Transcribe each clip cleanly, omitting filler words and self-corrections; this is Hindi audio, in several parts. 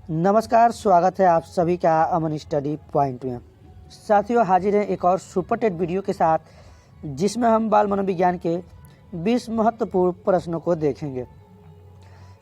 नमस्कार, स्वागत है आप सभी का अमन स्टडी पॉइंट में। साथियों, हाजिर हैं एक और सुपर टेट वीडियो के साथ, जिसमें हम बाल मनोविज्ञान के 20 महत्वपूर्ण प्रश्नों को देखेंगे।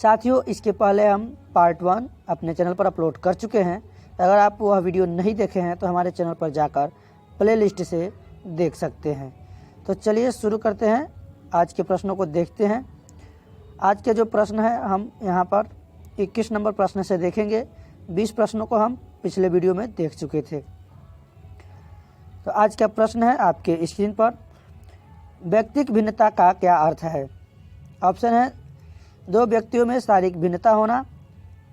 साथियों, इसके पहले हम पार्ट 1 अपने चैनल पर अपलोड कर चुके हैं। अगर आप वह वीडियो नहीं देखे हैं तो हमारे चैनल पर जाकर प्लेलिस्ट से देख सकते हैं। तो चलिए शुरू करते हैं, आज के प्रश्नों को देखते हैं। आज के जो प्रश्न है हम यहाँ पर 21 नंबर प्रश्न से देखेंगे। 20 प्रश्नों को हम पिछले वीडियो में देख चुके थे। तो आज का प्रश्न है आपके स्क्रीन पर, व्यक्तिक भिन्नता का क्या अर्थ है। ऑप्शन है, दो व्यक्तियों में शारीरिक भिन्नता होना,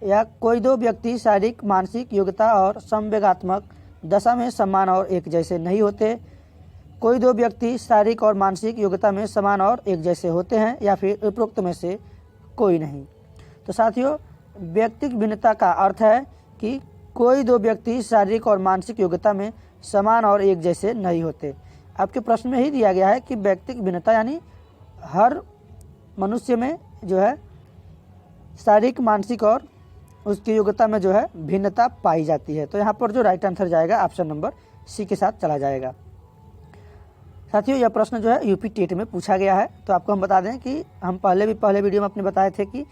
या कोई दो व्यक्ति शारीरिक मानसिक योग्यता और संवेगात्मक दशा में समान और एक जैसे नहीं होते, कोई दो व्यक्ति शारीरिक और मानसिक योग्यता में समान और एक जैसे होते हैं, या फिर उपरोक्त में से कोई नहीं। तो साथियों, व्यक्तिक भिन्नता का अर्थ है कि कोई दो व्यक्ति शारीरिक और मानसिक योग्यता में समान और एक जैसे नहीं होते। आपके प्रश्न में ही दिया गया है कि व्यक्तिक भिन्नता यानी हर मनुष्य में जो है शारीरिक, मानसिक और उसकी योग्यता में जो है भिन्नता पाई जाती है। तो यहाँ पर जो राइट आंसर जाएगा ऑप्शन नंबर सी के साथ चला जाएगा। साथियों, यह प्रश्न जो है यूपी टेट में पूछा गया है। तो आपको हम बता दें कि हम पहले वीडियो में अपने बताए थे कि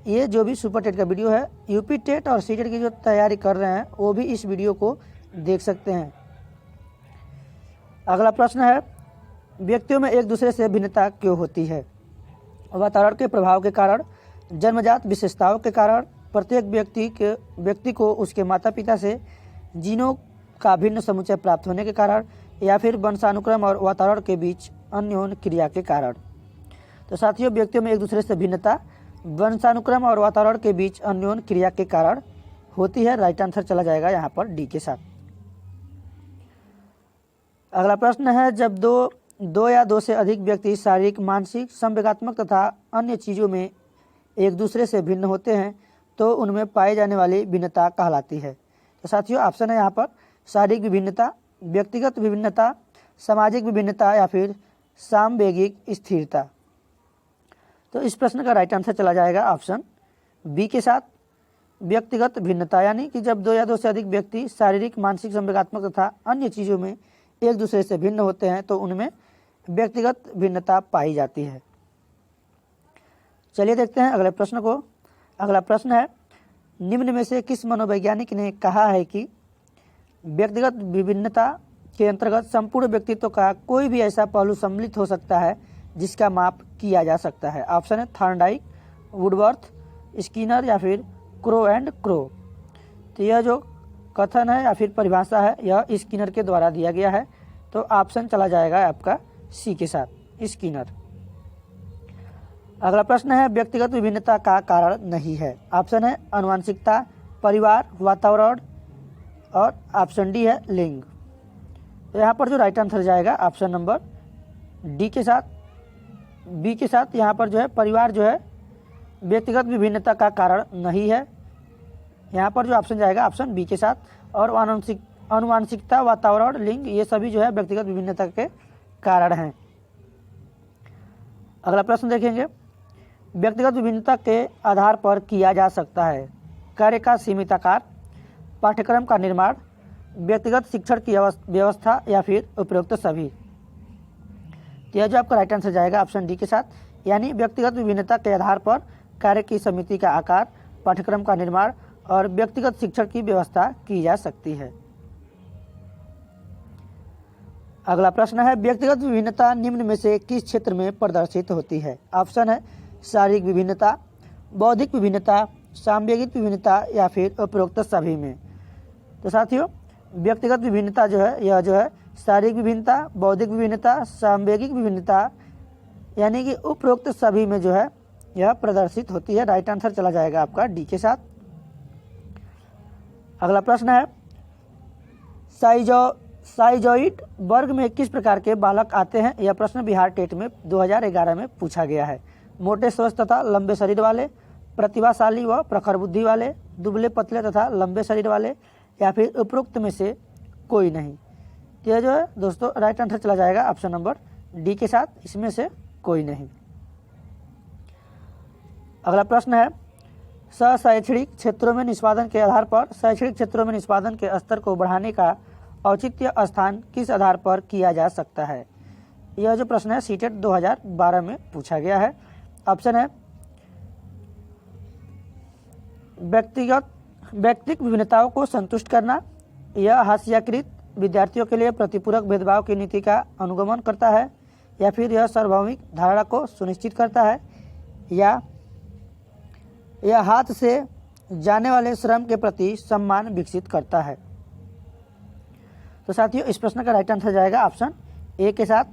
ये जो भी सुपर टेट का वीडियो है, यूपी टेट और सी टेट की जो तैयारी कर रहे हैं वो भी इस वीडियो को देख सकते हैं। अगला प्रश्न है, व्यक्तियों में एक दूसरे से भिन्नता क्यों होती है। वातावरण के प्रभाव के कारण, जन्मजात विशेषताओं के कारण, प्रत्येक व्यक्ति को उसके माता पिता से जीनों का भिन्न समुच्चय प्राप्त होने के कारण, या फिर वंशानुक्रम और वातावरण के बीच अन्योन्य क्रिया के कारण। तो साथियों, व्यक्तियों में एक दूसरे से भिन्नता वंशानुक्रम और वातावरण के बीच अन्योन्य क्रिया के कारण होती है। राइट आंसर चला जाएगा यहाँ पर डी के साथ। अगला प्रश्न है, जब दो या दो से अधिक व्यक्ति शारीरिक, मानसिक, संवेगात्मक तथा अन्य चीज़ों में एक दूसरे से भिन्न होते हैं तो उनमें पाई जाने वाली भिन्नता कहलाती है। तो साथियों, ऑप्शन है यहाँ पर शारीरिक विभिन्नता, व्यक्तिगत विभिन्नता, सामाजिक विभिन्नता, या फिर सामवेगिक स्थिरता। तो इस प्रश्न का राइट आंसर चला जाएगा ऑप्शन बी के साथ, व्यक्तिगत भिन्नता। यानी कि जब दो या दो से अधिक व्यक्ति शारीरिक, मानसिक, संवेगात्मक तथा अन्य चीज़ों में एक दूसरे से भिन्न होते हैं तो उनमें व्यक्तिगत भिन्नता पाई जाती है। चलिए देखते हैं अगले प्रश्न को। अगला प्रश्न है, निम्न में से किस मनोवैज्ञानिक ने कहा है कि व्यक्तिगत विभिन्नता के अंतर्गत संपूर्ण व्यक्तित्व का कोई भी ऐसा पहलू सम्मिलित हो सकता है जिसका माप किया जा सकता है। ऑप्शन है थॉर्नडाइक, वुडवर्थ, स्किनर, या फिर क्रो एंड क्रो। तो यह जो कथन है या फिर परिभाषा है यह स्किनर के द्वारा दिया गया है। तो ऑप्शन चला जाएगा आपका सी के साथ, स्किनर। अगला प्रश्न है, व्यक्तिगत विभिन्नता का कारण नहीं है। ऑप्शन है आनुवंशिकता, परिवार, वातावरण, और ऑप्शन डी है लिंग। तो यहाँ पर जो राइट आंसर जाएगा ऑप्शन नंबर डी के साथ, बी के साथ। यहाँ पर जो है परिवार जो है व्यक्तिगत विभिन्नता का कारण नहीं है। यहाँ पर जो ऑप्शन जाएगा ऑप्शन बी के साथ। और आनुवंशिकता, वातावरण, लिंग, ये सभी जो है व्यक्तिगत विभिन्नता के कारण हैं। अगला प्रश्न देखेंगे, व्यक्तिगत विभिन्नता के आधार पर किया जा सकता है कार्य का सीमित आकार, पाठ्यक्रम का निर्माण, व्यक्तिगत शिक्षण की व्यवस्था, या फिर उपरोक्त सभी। तो यह जो आपका राइट आंसर जाएगा ऑप्शन डी के साथ, यानी व्यक्तिगत विभिन्नता के आधार पर कार्य की समिति का आकार, पाठ्यक्रम का निर्माण और व्यक्तिगत शिक्षण की व्यवस्था की जा सकती है। अगला प्रश्न है, व्यक्तिगत विभिन्नता निम्न में से किस क्षेत्र में प्रदर्शित होती है। ऑप्शन है शारीरिक विभिन्नता, बौद्धिक विभिन्नता, सामवेगिक विभिन्नता, या फिर उपरोक्त सभी में। तो साथियों, व्यक्तिगत विभिन्नता जो है यह जो है शारीरिक विभिन्नता, बौद्धिक विभिन्नता, सामवेगिक विभिन्नता, यानी कि उपरोक्त सभी में जो है यह प्रदर्शित होती है। राइट आंसर चला जाएगा आपका डी के साथ। अगला प्रश्न है, साइजोइड वर्ग में किस प्रकार के बालक आते हैं। यह प्रश्न बिहार टेट में 2011 में पूछा गया है। मोटे, स्वस्थ तथा लंबे शरीर वाले, प्रतिभाशाली व प्रखर बुद्धि वाले, दुबले पतले तथा लंबे शरीर वाले, या फिर उपरोक्त में से कोई नहीं। तो यह जो है दोस्तों राइट आंसर चला जाएगा ऑप्शन नंबर डी के साथ, इसमें से कोई नहीं। अगला प्रश्न है, शैक्षणिक क्षेत्रों में निष्पादन के आधार पर शैक्षणिक क्षेत्रों में निष्पादन के स्तर को बढ़ाने का औचित्य स्थान किस आधार पर किया जा सकता है। यह जो प्रश्न है सीटेट 2012 में पूछा गया है। ऑप्शन है व्यक्तिगत विभिन्नताओं को संतुष्ट करना, यह हास्याकृत विद्यार्थियों के लिए प्रतिपूरक भेदभाव की नीति का अनुगमन करता है, या फिर यह सार्वभौमिक धारणा को सुनिश्चित करता है, या यह हाथ से जाने वाले श्रम के प्रति सम्मान विकसित करता है। तो साथियों इस प्रश्न का राइट आंसर जाएगा ऑप्शन ए के साथ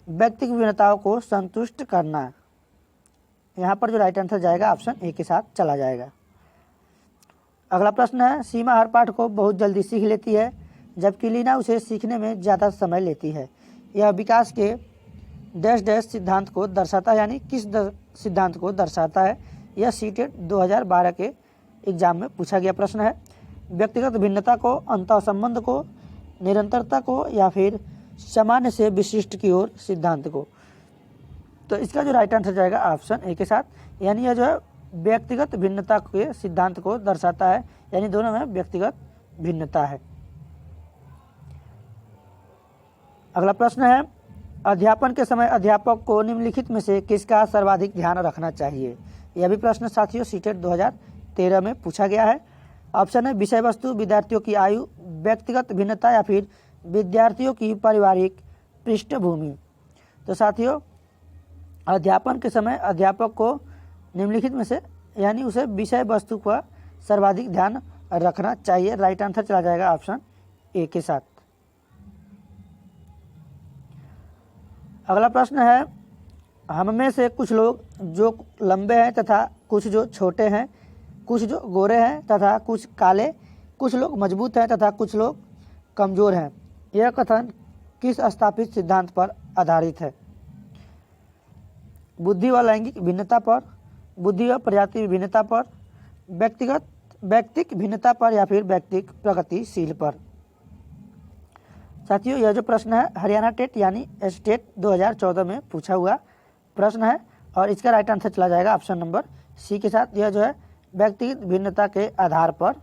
व्यक्तिगत विभिन्नताओं को संतुष्ट करना। यहाँ पर जो राइट आंसर जाएगा ऑप्शन ए के साथ चला जाएगा। अगला प्रश्न है सीमा हर पाठ को बहुत जल्दी सीख लेती है जबकि लीना उसे सीखने में ज़्यादा समय लेती है। यह विकास के डैश डैश सिद्धांत को दर्शाता है, यानी किस सिद्धांत को दर्शाता है। यह सीटेट 2012 के एग्जाम में पूछा गया प्रश्न है। व्यक्तिगत भिन्नता को, अंतःसंबंध को, निरंतरता को, या फिर सामान्य से विशिष्ट की ओर सिद्धांत को। तो इसका जो राइट आंसर जाएगा ऑप्शन ए के साथ, यानी यह जो है व्यक्तिगत भिन्नता के सिद्धांत को दर्शाता है, यानी दोनों में व्यक्तिगत भिन्नता है। अगला प्रश्न है अध्यापन के समय अध्यापक को निम्नलिखित में से किसका सर्वाधिक ध्यान रखना चाहिए। यह भी प्रश्न साथियों सीटेट 2013 में पूछा गया है। ऑप्शन है विषय वस्तु, विद्यार्थियों की आयु, व्यक्तिगत भिन्नता, या फिर विद्यार्थियों की पारिवारिक पृष्ठभूमि। तो साथियों अध्यापन के समय अध्यापक को निम्नलिखित में से, यानी उसे विषय वस्तु पर सर्वाधिक ध्यान रखना चाहिए। राइट आंसर चला जाएगा ऑप्शन ए के साथ। अगला प्रश्न है हम में से कुछ लोग जो लंबे हैं तथा कुछ जो छोटे हैं, कुछ जो गोरे हैं तथा कुछ काले, कुछ लोग मजबूत हैं तथा कुछ लोग कमजोर हैं। यह कथन किस स्थापित सिद्धांत पर आधारित है। बुद्धि व लैंगिक भिन्नता पर, बुद्धि व प्रजाति भिन्नता पर, व्यक्तिक भिन्नता पर, या फिर व्यक्तिक प्रगतिशील पर। साथियों यह जो प्रश्न है हरियाणा टेट यानी स्टेट 2014 में पूछा हुआ प्रश्न है और इसका राइट आंसर चला जाएगा ऑप्शन नंबर सी के साथ। यह जो है व्यक्तिगत भिन्नता के आधार पर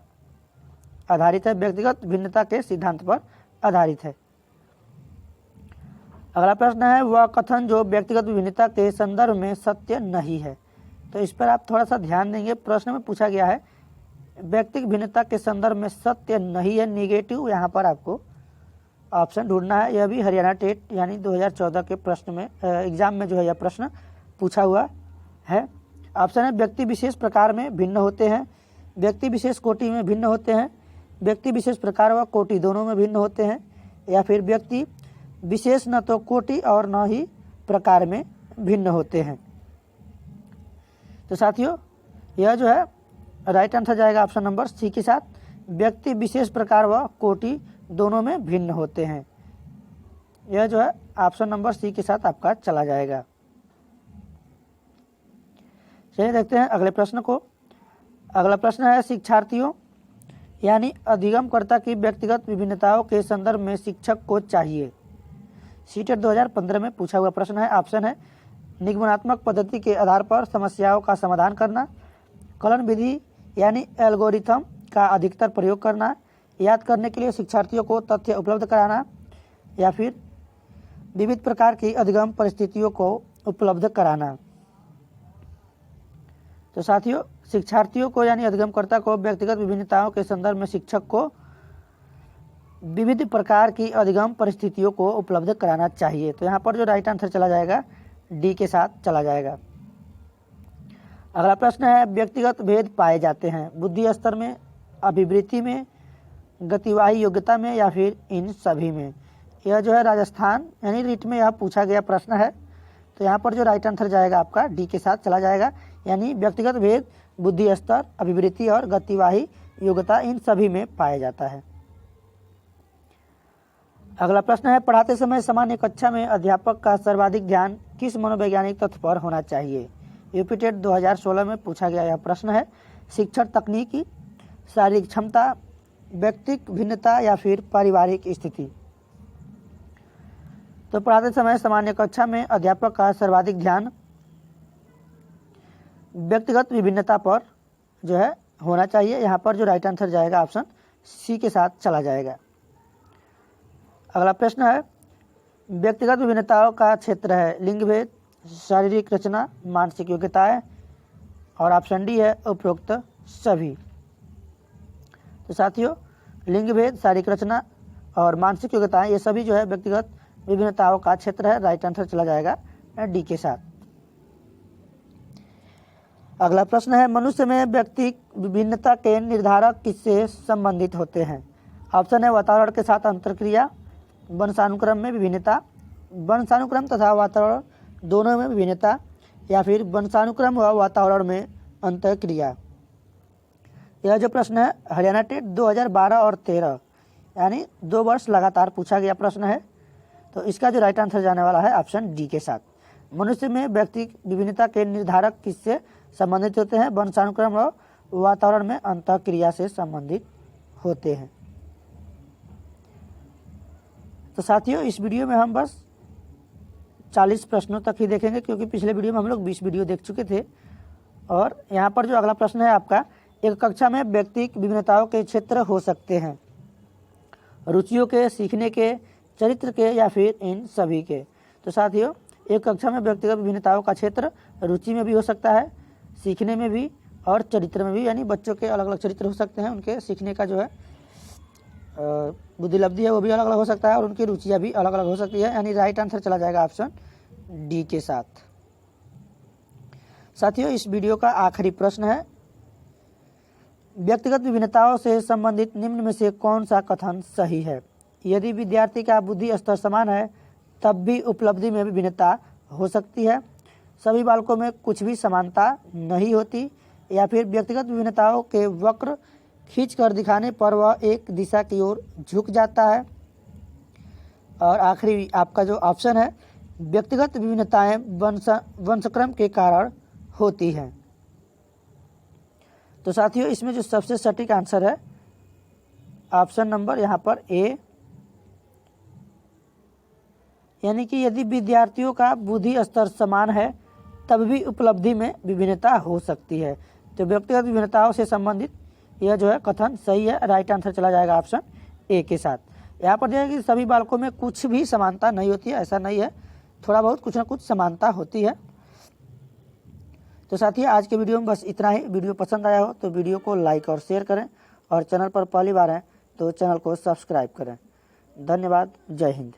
आधारित है, व्यक्तिगत भिन्नता के सिद्धांत पर आधारित है। अगला प्रश्न है वह कथन जो व्यक्तिगत भिन्नता के संदर्भ में सत्य नहीं है। तो इस पर आप थोड़ा सा ध्यान देंगे। प्रश्न में पूछा गया है व्यक्तिगत भिन्नता के संदर्भ में सत्य नहीं है, निगेटिव यहाँ पर आपको ऑप्शन ढूंढना है। यह भी हरियाणा टेट यानी 2014 के प्रश्न में एग्जाम में जो है यह प्रश्न पूछा हुआ है। ऑप्शन है व्यक्ति विशेष प्रकार में भिन्न होते हैं, व्यक्ति विशेष कोटि में भिन्न होते हैं, व्यक्ति विशेष प्रकार व कोटि दोनों में भिन्न होते हैं, या फिर व्यक्ति विशेष न तो कोटि और न ही प्रकार में भिन्न होते हैं। तो साथियों यह जो है राइट आंसर जाएगा ऑप्शन नंबर सी के साथ, व्यक्ति विशेष प्रकार व कोटि दोनों में भिन्न होते हैं। यह जो है ऑप्शन नंबर सी के साथ आपका चला जाएगा। चलिए देखते हैं अगले प्रश्न को। अगला प्रश्न है शिक्षार्थियों यानी अधिगमकर्ता की व्यक्तिगत विभिन्नताओं के संदर्भ में शिक्षक को चाहिए। सीटेट 2015 में पूछा हुआ प्रश्न है। ऑप्शन है निगमनात्मक पद्धति के आधार पर समस्याओं का समाधान करना, कलन विधि यानी एल्गोरिथम का अधिकतर प्रयोग करना, याद करने के लिए शिक्षार्थियों को तथ्य उपलब्ध कराना, या फिर विविध प्रकार की अधिगम परिस्थितियों को उपलब्ध कराना। तो साथियों शिक्षार्थियों को यानी अधिगमकर्ता को व्यक्तिगत विभिन्नताओं के संदर्भ में शिक्षक को विविध प्रकार की अधिगम परिस्थितियों को उपलब्ध कराना चाहिए। तो यहाँ पर जो राइट आंसर चला जाएगा डी के साथ चला जाएगा। अगला प्रश्न है व्यक्तिगत भेद पाए जाते हैं बुद्धि स्तर में, अभिवृत्ति में, गतिवाही योग्यता में, या फिर इन सभी में। यह जो है राजस्थान यानी रीट में यह पूछा गया प्रश्न है। तो यहाँ पर जो राइट आंसर जाएगा आपका डी के साथ चला जाएगा, यानी व्यक्तिगत भेद बुद्धि स्तर, अभिवृत्ति और गतिवाही योग्यता इन सभी में पाया जाता है। अगला प्रश्न है पढ़ाते समय सामान्य कक्षा में अध्यापक का सर्वाधिक ध्यान किस मनोवैज्ञानिक तथ्य पर होना चाहिए। यूपीटेट 2016 में पूछा गया यह प्रश्न है। शिक्षण तकनीकी, शारीरिक क्षमता, व्यक्तिक भिन्नता, या फिर पारिवारिक स्थिति। तो पढ़ाते समय सामान्य कक्षा में अध्यापक का सर्वाधिक ध्यान व्यक्तिगत विभिन्नता पर जो है होना चाहिए। यहाँ पर जो राइट आंसर जाएगा ऑप्शन सी के साथ चला जाएगा। अगला प्रश्न है, व्यक्तिगत विभिन्नताओं का क्षेत्र है लिंग भेद, शारीरिक रचना, मानसिक योग्यताएं, और ऑप्शन डी है उपरोक्त सभी। तो साथियों, लिंग भेद, शारीरिक रचना और मानसिक योग्यताएं ये सभी जो है व्यक्तिगत विभिन्नताओं का क्षेत्र है। राइट आंसर चला जाएगा डी के साथ। अगला प्रश्न है, मनुष्य में व्यक्ति विभिन्नता के निर्धारक किससे संबंधित होते हैं? ऑप्शन है वातावरण के साथ अंतरक्रिया, वंशानुक्रम में विभिन्नता, वंशानुक्रम तथा वातावरण दोनों में विभिन्नता, या फिर वंशानुक्रम व वातावरण में अंतरक्रिया। यह जो प्रश्न है हरियाणा टेट 2012 और 13 यानी 2 वर्ष लगातार पूछा गया प्रश्न है। तो इसका जो राइट आंसर जाने वाला है ऑप्शन डी के साथ। मनुष्य में व्यक्ति विभिन्नता के निर्धारक किससे संबंधित होते हैं? वंशानुक्रम और वातावरण में अंतःक्रिया से संबंधित होते हैं। तो साथियों, इस वीडियो में हम बस 40 प्रश्नों तक ही देखेंगे, क्योंकि पिछले वीडियो में हम लोग 20 वीडियो देख चुके थे। और यहाँ पर जो अगला प्रश्न है आपका, एक कक्षा में व्यक्तिगत विभिन्नताओं के क्षेत्र हो सकते हैं रुचियों के, सीखने के, चरित्र के, या फिर इन सभी के। तो साथियों, एक कक्षा में व्यक्तिगत विभिन्नताओं का क्षेत्र रुचि में भी हो सकता है, सीखने में भी और चरित्र में भी, यानी बच्चों के अलग अलग चरित्र हो सकते हैं, उनके सीखने का जो है बुद्धिलब्धि है वो भी अलग अलग हो सकता है, और उनकी रुचियाँ भी अलग अलग हो सकती है। यानी राइट आंसर चला जाएगा ऑप्शन डी के साथ। साथियों, इस वीडियो का आखिरी प्रश्न है, व्यक्तिगत विभिन्नताओं से संबंधित निम्न में से कौन सा कथन सही है? यदि विद्यार्थी का बुद्धि स्तर समान है तब भी उपलब्धि में विभिन्नता हो सकती है, सभी बालकों में कुछ भी समानता नहीं होती, या फिर व्यक्तिगत विभिन्नताओं के वक्र खींच कर दिखाने पर वह एक दिशा की ओर झुक जाता है, और आखिरी आपका जो ऑप्शन है, व्यक्तिगत विभिन्नताएं वंशक्रम के कारण होती हैं। तो साथियों, इसमें जो सबसे सटीक आंसर है ऑप्शन नंबर यहाँ पर ए, यानी कि यदि विद्यार्थियों का बुद्धि स्तर समान है तब भी उपलब्धि में विभिन्नता हो सकती है। तो व्यक्तिगत विभिन्नताओं से संबंधित यह जो है कथन सही है। राइट आंसर चला जाएगा ऑप्शन ए के साथ। यहाँ पर देखिए कि सभी बालकों में कुछ भी समानता नहीं होती है, ऐसा नहीं है, थोड़ा बहुत कुछ ना कुछ समानता होती है। तो साथियों, आज के वीडियो में बस इतना ही। वीडियो पसंद आया हो तो वीडियो को लाइक और शेयर करें, और चैनल पर पहली बार हैं तो चैनल को सब्सक्राइब करें। धन्यवाद। जय हिंद।